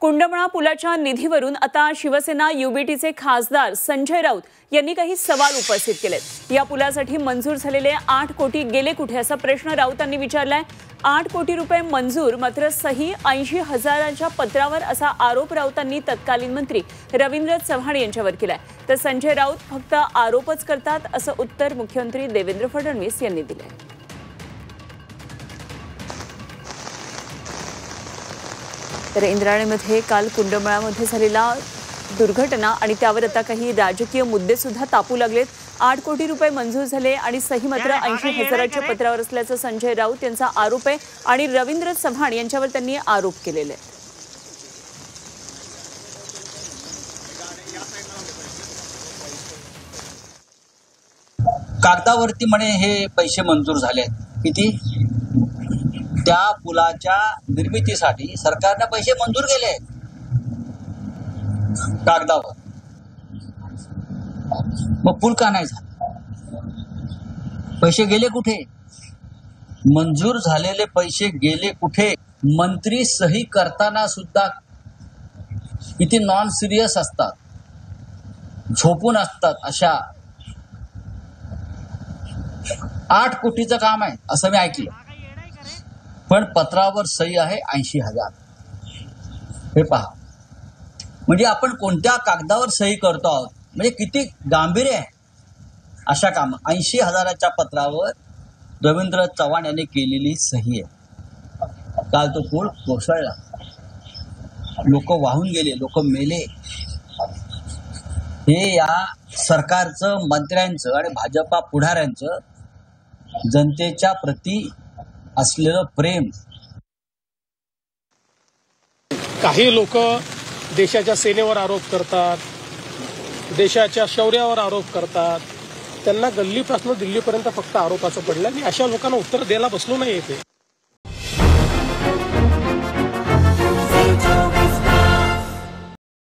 कुंडमळा पुलाच्या निधीवरून आता शिवसेना युबीटीचे खासदार संजय राऊत यांनी काही सवाल उपस्थित केलेत। या पुलासाठी मंजूर झालेले 8 कोटी गेले कुठे असा प्रश्न राऊतांनी विचारलाय। 8 कोटी रुपये मंजूर मात्र सही 80,000च्या पत्रावर असा आरोप राऊतांनी तत्कालीन मंत्री रवींद्र चव्हाण यांच्यावर केलाय। तर संजय राऊत फक्त आरोपच करतात असं उत्तर मुख्यमंत्री देवेंद्र फडणवीस यांनी दिलंय। तर इंद्रायणीमध्ये काल कुंडमळामध्ये झालेला दुर्घटना आणि त्यावर आता काही राजकीय मुद्दे सुद्धा तापू लागलेत। 8 कोटी रुपये मंजूर झाले आणि सही मात्र 80,000च्या पत्रावर असल्याचं संजय राऊत यांचा आरोप आहे आणि रवींद्र चव्हाण यांच्यावर त्यांनी आरोप केलेले आहेत। कागदावरती म्हणे हे पैसे मंजूर झाले किती? त्या पुलाच्या निर्मितीसाठी सरकारने पैसे मंजूर केले कागदावर, मग पूल का नाही झाला? पैसे गेले कुठे? मंजूर झालेले पैसे गेले कुठे? मंत्री सही करताना सुद्धा किती नॉन सिरियस असतात, झोपून असतात। अशा 8 कोटीचं काम आहे असं मी ऐकलं, पण पत्रावर सही आहे 80,000। हे पहा, म्हणजे आपण कोणत्या कागदावर सही करतो आहोत, म्हणजे किती गांभीर्य आहे अशा काम। 80,000च्या पत्रावर रवींद्र चव्हाण यांनी केलेली सही आहे। काल तो पूल कोसळला, लोक वाहून गेले, लोक मेले। हे या सरकारचं, मंत्र्यांचं आणि भाजपा पुढाऱ्यांचं जनतेच्या प्रती असलेलं प्रेम। काही लोक देशाच्या सेनेवर आरोप करतात, देशाच्या शौर्यावर आरोप करतात, त्यांना गल्लीपासून दिल्लीपर्यंत फक्त आरोपाचं पडलं आणि अशा लोकांना उत्तर द्यायला बसलो नाही येते।